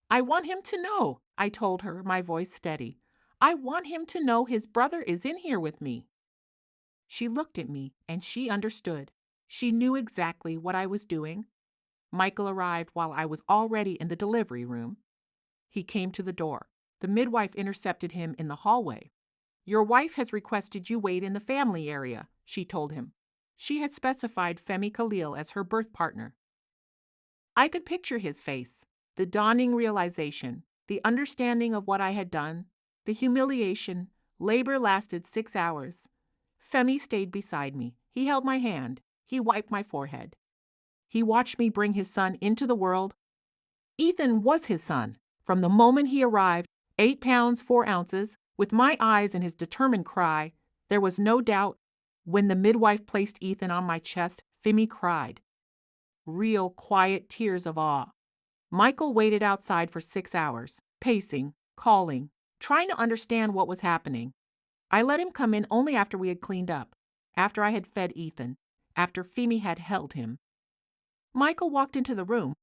I want him to know, I told her, my voice steady. I want him to know his brother is in here with me. She looked at me, and she understood. She knew exactly what I was doing. Michael arrived while I was already in the delivery room. He came to the door. The midwife intercepted him in the hallway. Your wife has requested you wait in the family area, she told him. She had specified Femi Khalil as her birth partner. I could picture his face, the dawning realization, the understanding of what I had done, the humiliation. Labor lasted 6 hours. Femi stayed beside me. He held my hand. He wiped my forehead. He watched me bring his son into the world. Ethan was his son. From the moment he arrived, 8 pounds 4 ounces, with my eyes and his determined cry, there was no doubt. When the midwife placed Ethan on my chest, Femi cried. Real, quiet tears of awe. Michael waited outside for 6 hours, pacing, calling, trying to understand what was happening. I let him come in only after we had cleaned up, after I had fed Ethan, after Femi had held him. Michael walked into the room.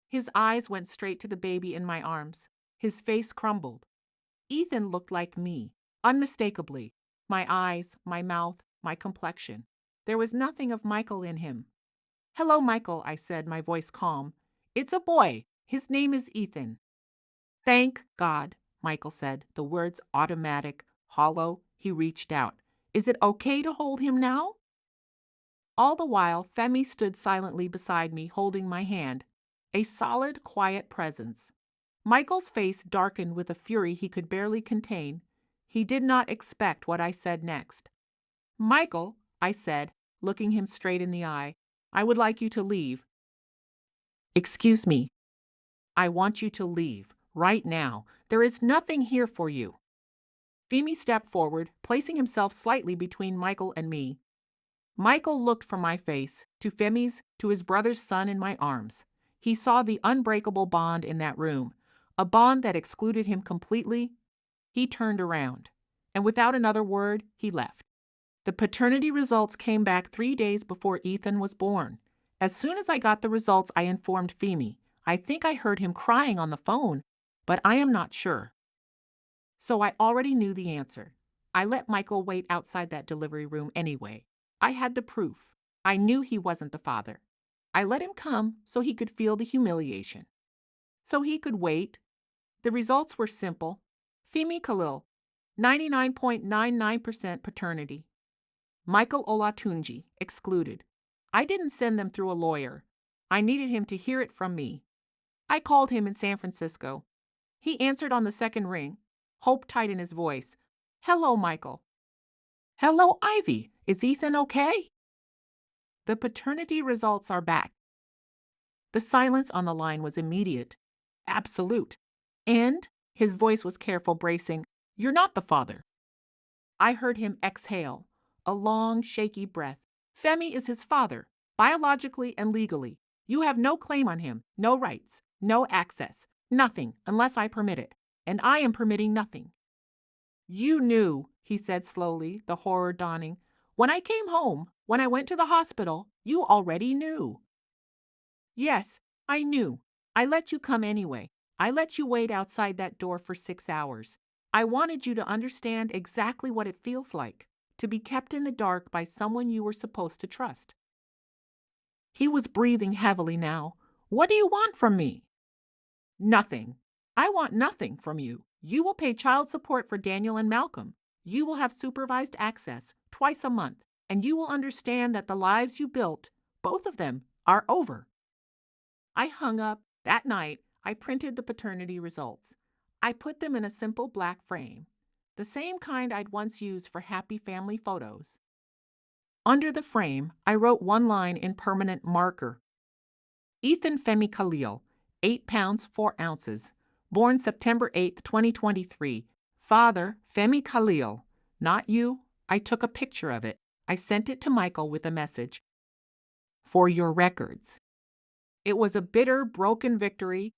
His eyes went straight to the baby in my arms. His face crumbled. Ethan looked like me, unmistakably. My eyes, my mouth, my complexion. There was nothing of Michael in him. "Hello, Michael," I said, my voice calm. "It's a boy. His name is Ethan." "Thank God," Michael said, the words automatic, hollow. He reached out. "Is it okay to hold him now?" All the while, Femi stood silently beside me, holding my hand. A solid, quiet presence. Michael's face darkened with a fury he could barely contain. He did not expect what I said next. "Michael," I said, looking him straight in the eye, "I would like you to leave." "Excuse me. I want you to leave, right now. There is nothing here for you." Femi stepped forward, placing himself slightly between Michael and me. Michael looked from my face to Femi's to his brother's son in my arms. He saw the unbreakable bond in that room, a bond that excluded him completely. He turned around, and without another word, he left. The paternity results came back 3 days before Ethan was born. As soon as I got the results, I informed Femi. I think I heard him crying on the phone, but I am not sure. So I already knew the answer. I let Michael wait outside that delivery room anyway. I had the proof. I knew he wasn't the father. I let him come so he could feel the humiliation. So he could wait. The results were simple. Femi Khalil, 99.99% paternity. Michael Olatunji, excluded. I didn't send them through a lawyer. I needed him to hear it from me. I called him in San Francisco. He answered on the second ring, hope tight in his voice. "Hello, Michael." "Hello, Ivy. Is Ethan okay?" "The paternity results are back." The silence on the line was immediate, absolute. "And," his voice was careful, bracing, "you're not the father." I heard him exhale, a long, shaky breath. "Femi is his father, biologically and legally. You have no claim on him, no rights, no access, nothing unless I permit it. And I am permitting nothing." "You knew," he said slowly, the horror dawning. "When I came home, when I went to the hospital, you already knew." "Yes, I knew. I let you come anyway. I let you wait outside that door for 6 hours. I wanted you to understand exactly what it feels like to be kept in the dark by someone you were supposed to trust." He was breathing heavily now. "What do you want from me?" "Nothing. I want nothing from you. You will pay child support for Daniel and Malcolm. You will have supervised access twice a month, and you will understand that the lives you built, both of them, are over." I hung up. That night, I printed the paternity results. I put them in a simple black frame, the same kind I'd once used for happy family photos. Under the frame, I wrote one line in permanent marker. Ethan Femi Khalil, 8 pounds 4 ounces, born September 8, 2023. Father, Femi Khalil. Not you. I took a picture of it. I sent it to Michael with a message. "For your records." It was a bitter, broken victory.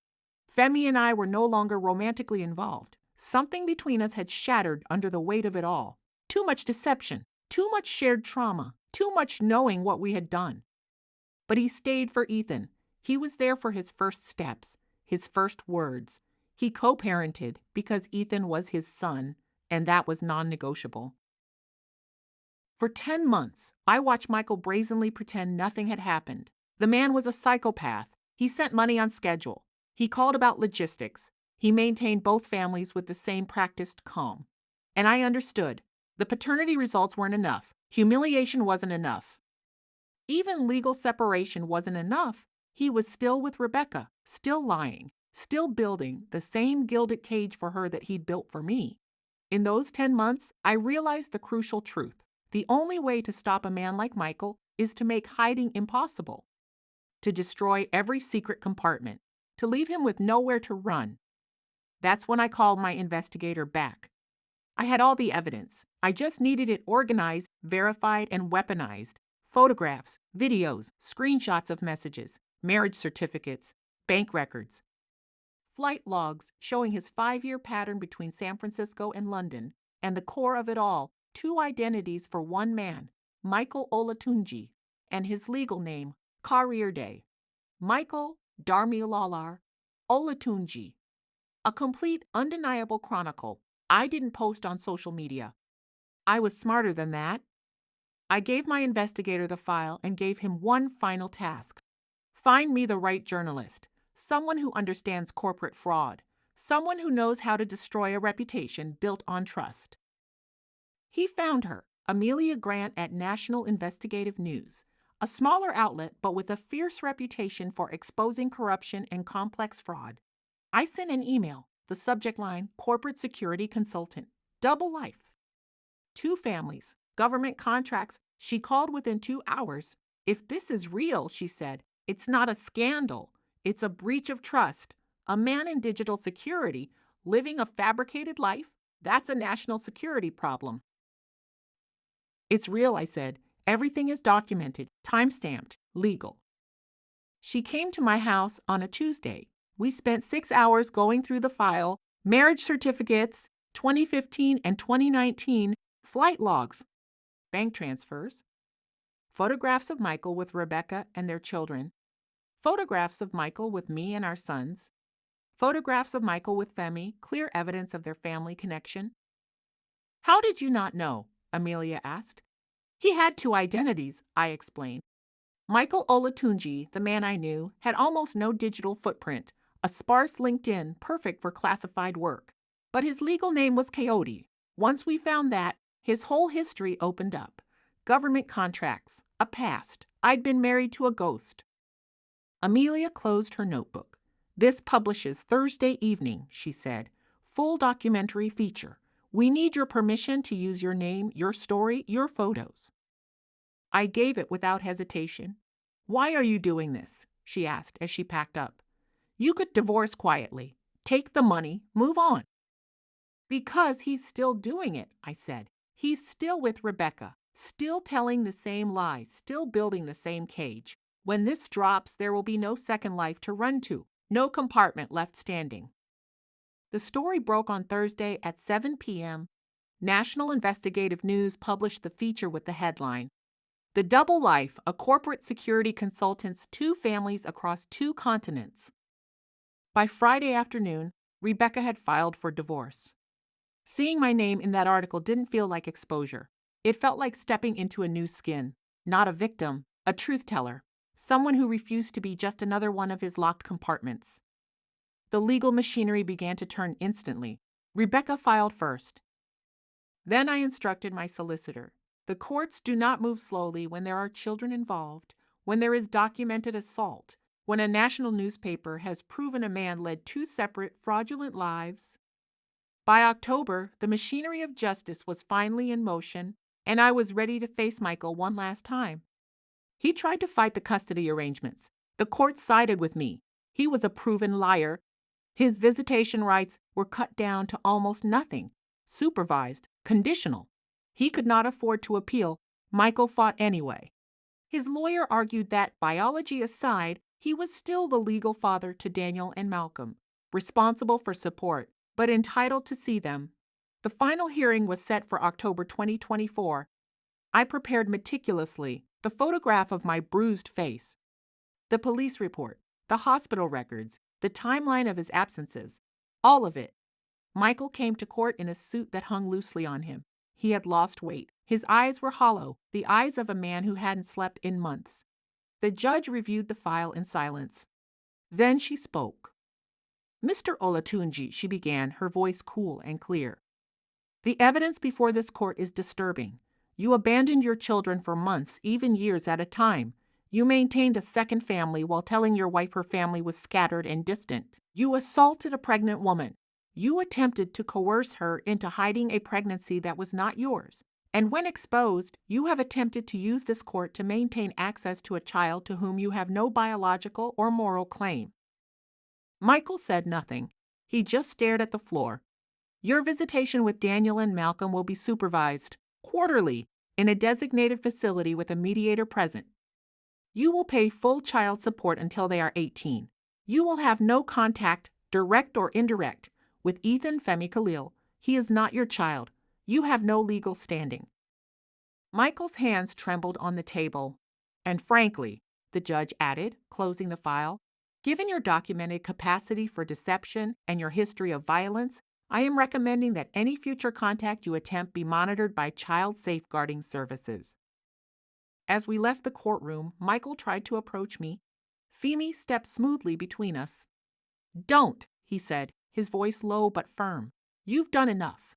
Femi and I were no longer romantically involved. Something between us had shattered under the weight of it all. Too much deception, too much shared trauma, too much knowing what we had done. But he stayed for Ethan. He was there for his first steps, his first words. He co-parented because Ethan was his son, and that was non-negotiable. For 10 months, I watched Michael brazenly pretend nothing had happened. The man was a psychopath. He sent money on schedule. He called about logistics. He maintained both families with the same practiced calm. And I understood. The paternity results weren't enough. Humiliation wasn't enough. Even legal separation wasn't enough. He was still with Rebecca, still lying, still building the same gilded cage for her that he'd built for me. In those 10 months, I realized the crucial truth. The only way to stop a man like Michael is to make hiding impossible, to destroy every secret compartment, to leave him with nowhere to run. That's when I called my investigator back. I had all the evidence. I just needed it organized, verified, and weaponized. Photographs, videos, screenshots of messages, marriage certificates, bank records. Flight logs showing his 5-year pattern between San Francisco and London, and the core of it all, 2 identities for one man, Michael Olatunji, and his legal name, Career Day. Michael Darmilalar Olatunji. A complete, undeniable chronicle I didn't post on social media. I was smarter than that. I gave my investigator the file and gave him one final task. Find me the right journalist, someone who understands corporate fraud, someone who knows how to destroy a reputation built on trust. He found her, Amelia Grant at National Investigative News, a smaller outlet but with a fierce reputation for exposing corruption and complex fraud. I sent an email, the subject line, Corporate Security Consultant, double life. 2 families, government contracts. She called within 2 hours. If this is real, she said, it's not a scandal. It's a breach of trust. A man in digital security living a fabricated life, that's a national security problem. It's real, I said. Everything is documented, time-stamped, legal. She came to my house on a Tuesday. We spent 6 hours going through the file, marriage certificates, 2015 and 2019, flight logs, bank transfers, photographs of Michael with Rebecca and their children, photographs of Michael with me and our sons, photographs of Michael with Femi, clear evidence of their family connection. How did you not know? Amelia asked. He had 2 identities, I explained. Michael Olatunji, the man I knew, had almost no digital footprint, a sparse LinkedIn perfect for classified work. But his legal name was Coyote. Once we found that, his whole history opened up. Government contracts, a past. I'd been married to a ghost. Amelia closed her notebook. This publishes Thursday evening, she said. Full documentary feature. We need your permission to use your name, your story, your photos. I gave it without hesitation. Why are you doing this? She asked as she packed up. You could divorce quietly, take the money, move on. Because he's still doing it, I said. He's still with Rebecca, still telling the same lies, still building the same cage. When this drops, there will be no second life to run to, no compartment left standing. The story broke on Thursday at 7 p.m. National Investigative News published the feature with the headline, The Double Life, a Corporate Security Consultant's 2 Families Across 2 Continents. By Friday afternoon, Rebecca had filed for divorce. Seeing my name in that article didn't feel like exposure. It felt like stepping into a new skin. Not a victim, a truth teller, someone who refused to be just another one of his locked compartments. The legal machinery began to turn instantly. Rebecca filed first. Then I instructed my solicitor. The courts do not move slowly when there are children involved, when there is documented assault, when a national newspaper has proven a man led 2 separate fraudulent lives. By October, the machinery of justice was finally in motion, and I was ready to face Michael one last time. He tried to fight the custody arrangements. The court sided with me. He was a proven liar. His visitation rights were cut down to almost nothing, supervised, conditional. He could not afford to appeal. Michael fought anyway. His lawyer argued that, biology aside, he was still the legal father to Daniel and Malcolm, responsible for support, but entitled to see them. The final hearing was set for October 2024. I prepared meticulously the photograph of my bruised face, the police report, the hospital records, the timeline of his absences, all of it. Michael came to court in a suit that hung loosely on him. He had lost weight. His eyes were hollow, the eyes of a man who hadn't slept in months. The judge reviewed the file in silence. Then she spoke. Mr. Olatunji, she began, her voice cool and clear. The evidence before this court is disturbing. You abandoned your children for months, even years at a time. You maintained a second family while telling your wife her family was scattered and distant. You assaulted a pregnant woman. You attempted to coerce her into hiding a pregnancy that was not yours. And when exposed, you have attempted to use this court to maintain access to a child to whom you have no biological or moral claim. Michael said nothing. He just stared at the floor. Your visitation with Daniel and Malcolm will be supervised, quarterly, in a designated facility with a mediator present. You will pay full child support until they are 18. You will have no contact, direct or indirect, with Ethan Femi Khalil. He is not your child. You have no legal standing. Michael's hands trembled on the table. And frankly, the judge added, closing the file, given your documented capacity for deception and your history of violence, I am recommending that any future contact you attempt be monitored by Child Safeguarding Services. As we left the courtroom, Michael tried to approach me. Femi stepped smoothly between us. "Don't," he said, his voice low but firm. "You've done enough."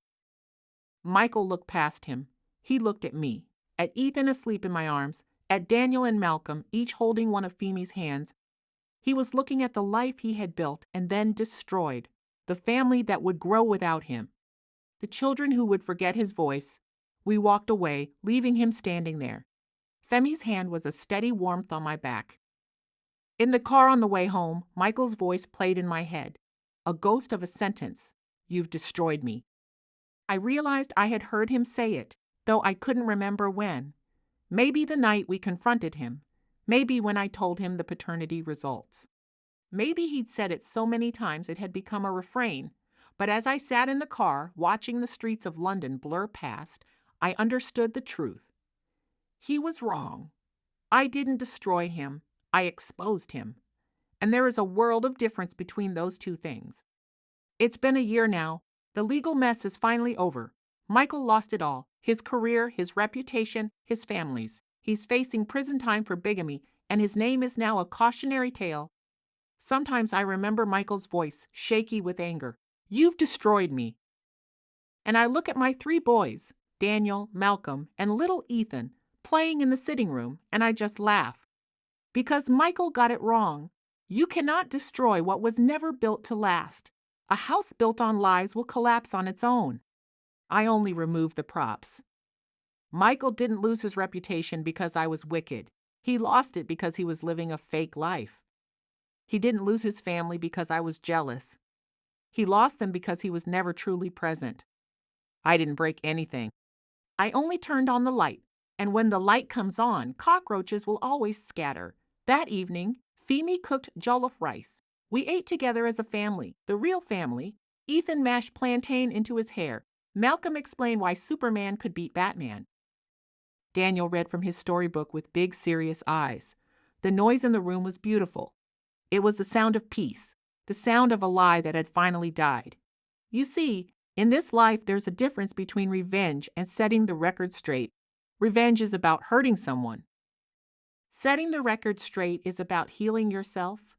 Michael looked past him. He looked at me, at Ethan asleep in my arms, at Daniel and Malcolm, each holding one of Femi's hands. He was looking at the life he had built and then destroyed, the family that would grow without him, the children who would forget his voice. We walked away, leaving him standing there. Femi's hand was a steady warmth on my back. In the car on the way home, Michael's voice played in my head, a ghost of a sentence. "You've destroyed me." I realized I had heard him say it, though I couldn't remember when. Maybe the night we confronted him. Maybe when I told him the paternity results. Maybe he'd said it so many times it had become a refrain. But as I sat in the car, watching the streets of London blur past, I understood the truth. He was wrong. I didn't destroy him. I exposed him. And there is a world of difference between those two things. It's been a year now. The legal mess is finally over. Michael lost it all, his career, his reputation, his family's. He's facing prison time for bigamy, and his name is now a cautionary tale. Sometimes I remember Michael's voice, shaky with anger. "You've destroyed me." And I look at my 3 boys, Daniel, Malcolm, and little Ethan, playing in the sitting room, and I just laugh. Because Michael got it wrong. You cannot destroy what was never built to last. A house built on lies will collapse on its own. I only removed the props. Michael didn't lose his reputation because I was wicked. He lost it because he was living a fake life. He didn't lose his family because I was jealous. He lost them because he was never truly present. I didn't break anything. I only turned on the light, and when the light comes on, cockroaches will always scatter. That evening, Femi cooked jollof rice. We ate together as a family, the real family. Ethan mashed plantain into his hair. Malcolm explained why Superman could beat Batman. Daniel read from his storybook with big, serious eyes. The noise in the room was beautiful. It was the sound of peace, the sound of a lie that had finally died. You see, in this life there's a difference between revenge and setting the record straight. Revenge is about hurting someone. Setting the record straight is about healing yourself.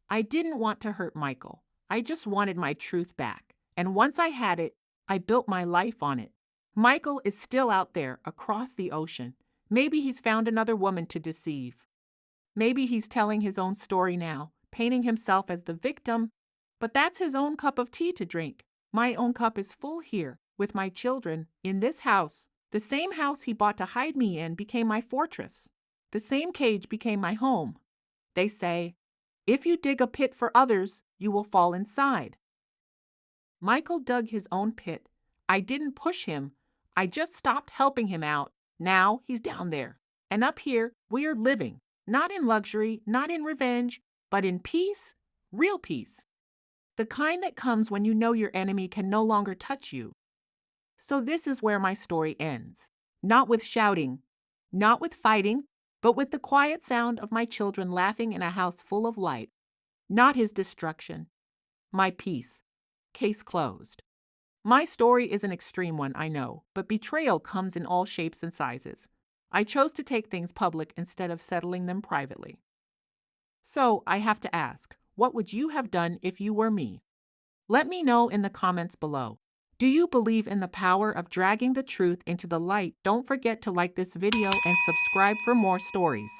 I didn't want to hurt Michael. I just wanted my truth back. And once I had it, I built my life on it. Michael is still out there across the ocean. Maybe he's found another woman to deceive. Maybe he's telling his own story now, painting himself as the victim. But that's his own cup of tea to drink. My own cup is full here, with my children, in this house. The same house he bought to hide me in became my fortress. The same cage became my home. They say, if you dig a pit for others, you will fall inside. Michael dug his own pit. I didn't push him. I just stopped helping him out. Now he's down there. And up here, we are living, not in luxury, not in revenge, but in peace, real peace. The kind that comes when you know your enemy can no longer touch you. So this is where my story ends. Not with shouting, not with fighting, but with the quiet sound of my children laughing in a house full of light. Not his destruction. My peace. Case closed. My story is an extreme one, I know, but betrayal comes in all shapes and sizes. I chose to take things public instead of settling them privately. So I have to ask, what would you have done if you were me? Let me know in the comments below. Do you believe in the power of dragging the truth into the light? Don't forget to like this video and subscribe for more stories.